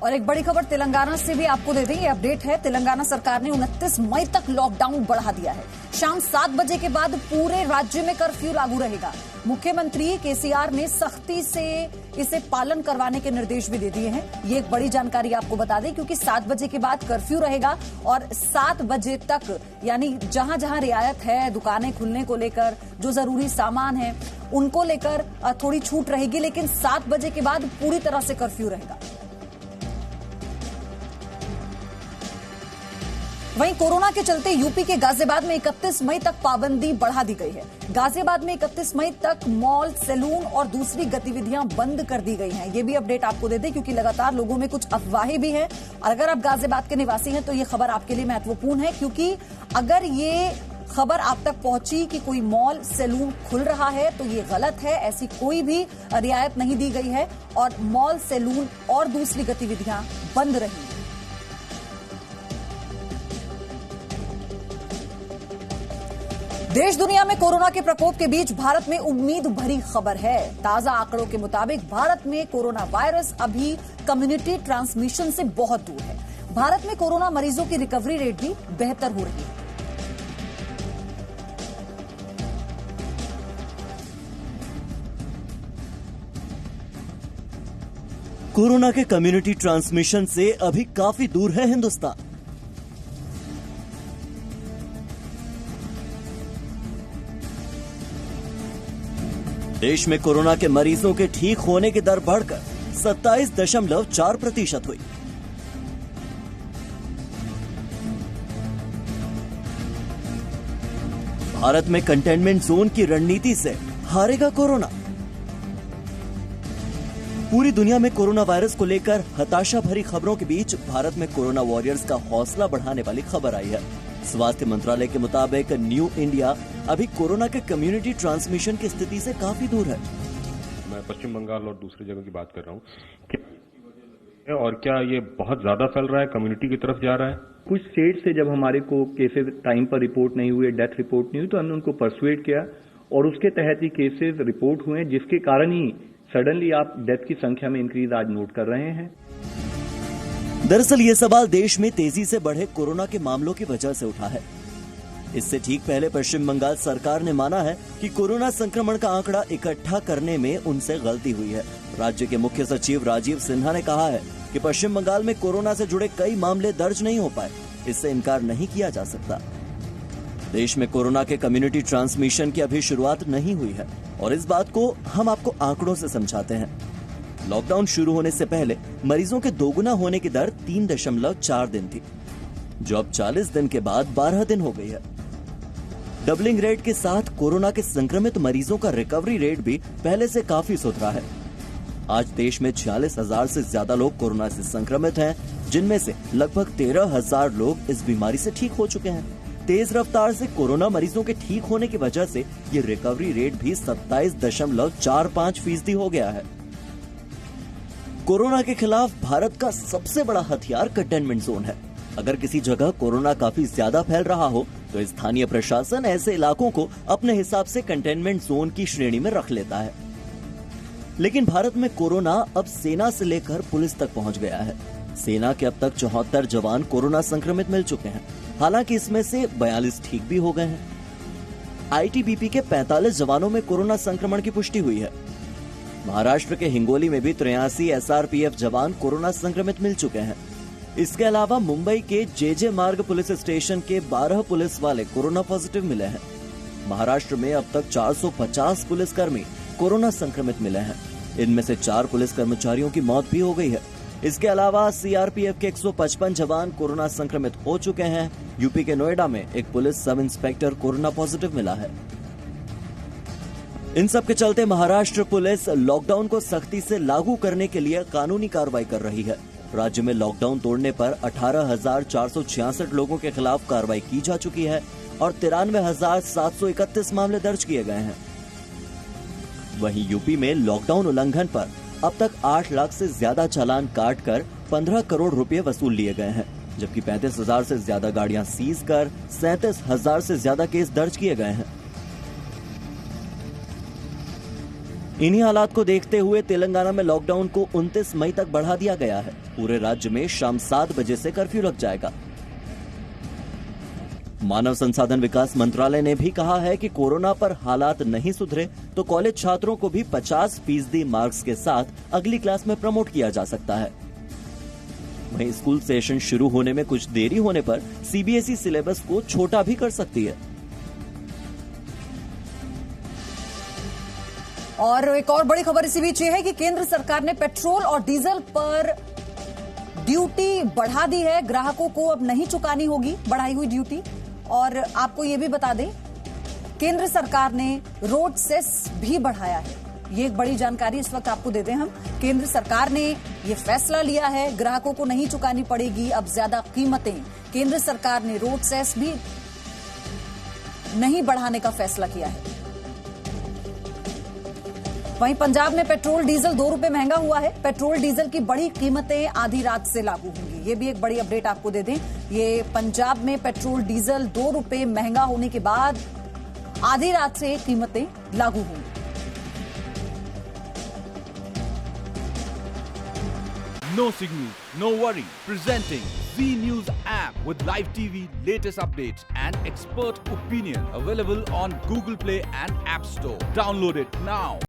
और एक बड़ी खबर तेलंगाना से भी आपको दे दें, ये अपडेट है। तेलंगाना सरकार ने 29 मई तक लॉकडाउन बढ़ा दिया है। शाम 7 बजे के बाद पूरे राज्य में कर्फ्यू लागू रहेगा। मुख्यमंत्री केसीआर ने सख्ती से इसे पालन करवाने के निर्देश भी दे दिए हैं। ये एक बड़ी जानकारी आपको बता दें, क्योंकि 7 बजे के बाद कर्फ्यू रहेगा और 7 बजे तक यानी जहां जहां रियायत है, दुकानें खुलने को लेकर, जो जरूरी सामान है उनको लेकर थोड़ी छूट रहेगी, लेकिन 7 बजे के बाद पूरी तरह से कर्फ्यू रहेगा। वहीं कोरोना के चलते यूपी के गाजियाबाद में 31 मई तक पाबंदी बढ़ा दी गई है। गाजियाबाद में 31 मई तक मॉल, सैलून और दूसरी गतिविधियां बंद कर दी गई हैं। ये भी अपडेट आपको दे दें, क्योंकि लगातार लोगों में कुछ अफवाहें भी हैं। और अगर आप गाजियाबाद के निवासी हैं तो ये खबर आपके लिए महत्वपूर्ण है, क्योंकि अगर ये खबर आप तक पहुंची कि कोई मॉल, सैलून खुल रहा है तो ये गलत है। ऐसी कोई भी रियायत नहीं दी गई है और मॉल, सैलून और दूसरी गतिविधियां बंद रहेंगी। देश दुनिया में कोरोना के प्रकोप के बीच भारत में उम्मीद भरी खबर है। ताजा आंकड़ों के मुताबिक भारत में कोरोना वायरस अभी कम्युनिटी ट्रांसमिशन से बहुत दूर है। भारत में कोरोना मरीजों की रिकवरी रेट भी बेहतर हो रही है। कोरोना के कम्युनिटी ट्रांसमिशन से अभी काफी दूर है हिंदुस्तान। देश में कोरोना के मरीजों के ठीक होने की दर बढ़कर 27.4% हुई। भारत में कंटेनमेंट जोन की रणनीति से हारेगा कोरोना। पूरी दुनिया में कोरोना वायरस को लेकर हताशा भरी खबरों के बीच भारत में कोरोना वॉरियर्स का हौसला बढ़ाने वाली खबर आई है। स्वास्थ्य मंत्रालय के मुताबिक न्यू इंडिया अभी कोरोना के कम्युनिटी ट्रांसमिशन की स्थिति से काफी दूर है। मैं पश्चिम बंगाल और दूसरी जगह की बात कर रहा हूँ, और क्या ये बहुत ज्यादा फैल रहा है, कम्युनिटी की तरफ जा रहा है? कुछ स्टेट से जब हमारे को केसेस टाइम पर रिपोर्ट नहीं हुए, डेथ रिपोर्ट नहीं हुई, तो हमने उनको परसुएड किया और उसके तहत ही केसेस रिपोर्ट हुए, जिसके कारण ही सडनली आप डेथ की संख्या में इंक्रीज आज नोट कर रहे हैं। दरअसल ये सवाल देश में तेजी से बढ़े कोरोना के मामलों की वजह से उठा है। इससे ठीक पहले पश्चिम बंगाल सरकार ने माना है कि कोरोना संक्रमण का आंकड़ा इकट्ठा करने में उनसे गलती हुई है। राज्य के मुख्य सचिव राजीव सिन्हा ने कहा है कि पश्चिम बंगाल में कोरोना से जुड़े कई मामले दर्ज नहीं हो पाए। इससे इनकार नहीं किया जा सकता। देश में कोरोना के कम्युनिटी ट्रांसमिशन की अभी शुरुआत नहीं हुई है और इस बात को हम आपको आंकड़ों से समझाते हैं। लॉकडाउन शुरू होने से पहले मरीजों के दोगुना होने की दर 3.4 दिन थी, जो अब 40 दिन के बाद 12 दिन हो गई है। डबलिंग रेट के साथ कोरोना के संक्रमित मरीजों का रिकवरी रेट भी पहले से काफी सुधरा है। आज देश में 46,000 से ज्यादा लोग कोरोना से संक्रमित हैं, जिनमें से लगभग 13,000 लोग इस बीमारी से ठीक हो चुके हैं। तेज रफ्तार से कोरोना मरीजों के ठीक होने की वजह से ये रिकवरी रेट भी 27.45% हो गया है। कोरोना के खिलाफ भारत का सबसे बड़ा हथियार कंटेनमेंट जोन है। अगर किसी जगह कोरोना काफी ज्यादा फैल रहा हो तो स्थानीय प्रशासन ऐसे इलाकों को अपने हिसाब से कंटेनमेंट जोन की श्रेणी में रख लेता है। लेकिन भारत में कोरोना अब सेना से लेकर पुलिस तक पहुंच गया है। सेना के अब तक 74 जवान कोरोना संक्रमित मिल चुके हैं। हालांकि इसमें से 42 ठीक भी हो गए हैं। आईटीबीपी के 45 जवानों में कोरोना संक्रमण की पुष्टि हुई है। महाराष्ट्र के हिंगोली में भी 83 एसआरपीएफ जवान कोरोना संक्रमित मिल चुके हैं। इसके अलावा मुंबई के जेजे मार्ग पुलिस स्टेशन के 12 पुलिस वाले कोरोना पॉजिटिव मिले हैं। महाराष्ट्र में अब तक 450 पुलिसकर्मी कोरोना संक्रमित मिले हैं। इनमें से 4 पुलिस कर्मचारियों की मौत भी हो गई है। इसके अलावा सीआरपीएफ के 155 जवान कोरोना संक्रमित हो चुके हैं। यूपी के नोएडा में एक police sub inspector corona positive मिला है। इन सब के चलते महाराष्ट्र पुलिस लॉकडाउन को सख्ती से लागू करने के लिए कानूनी कार्रवाई कर रही है। राज्य में लॉकडाउन तोड़ने पर 18,466 लोगों के खिलाफ कार्रवाई की जा चुकी है और 93,731 मामले दर्ज किए गए हैं। वहीं यूपी में लॉकडाउन उल्लंघन पर अब तक 8 लाख से ज्यादा चालान काटकर 15 करोड़ रुपए वसूल लिए गए हैं, जबकि 35,000 से ज्यादा गाड़ियां सीज कर 37,000 से ज्यादा केस दर्ज किए गए हैं। इन्हीं हालात को देखते हुए तेलंगाना में लॉकडाउन को 29 मई तक बढ़ा दिया गया है। पूरे राज्य में शाम 7 बजे से कर्फ्यू लग जाएगा। मानव संसाधन विकास मंत्रालय ने भी कहा है कि कोरोना पर हालात नहीं सुधरे तो कॉलेज छात्रों को भी 50% मार्क्स के साथ अगली क्लास में प्रमोट किया जा सकता है। वहीं स्कूल सेशन शुरू होने में कुछ देरी होने पर सीबीएसई सिलेबस को छोटा भी कर सकती है। और एक और बड़ी खबर इसी बीच ये है कि केंद्र सरकार ने पेट्रोल और डीजल पर ड्यूटी बढ़ा दी है। ग्राहकों को अब नहीं चुकानी होगी बढ़ाई हुई ड्यूटी। और आपको ये भी बता दें, केंद्र सरकार ने रोड सेस भी बढ़ाया है। ये एक बड़ी जानकारी इस वक्त आपको दे दें हम। केंद्र सरकार ने ये फैसला लिया है, ग्राहकों को नहीं चुकानी पड़ेगी अब ज्यादा कीमतें। केंद्र सरकार ने रोड सेस भी नहीं बढ़ाने का फैसला किया है। वहीं पंजाब में पेट्रोल डीजल 2 रुपए महंगा हुआ है। पेट्रोल डीजल की बड़ी कीमतें आधी रात से लागू होंगी। ये भी एक बड़ी अपडेट आपको दे दें। ये पंजाब में पेट्रोल डीजल 2 रुपए महंगा होने के बाद आधी रात से कीमतें लागू होंगी। No signal, no worry. Presenting Z News app with live TV, latest updates and expert opinion. Available on Google Play and App Store. Download it now.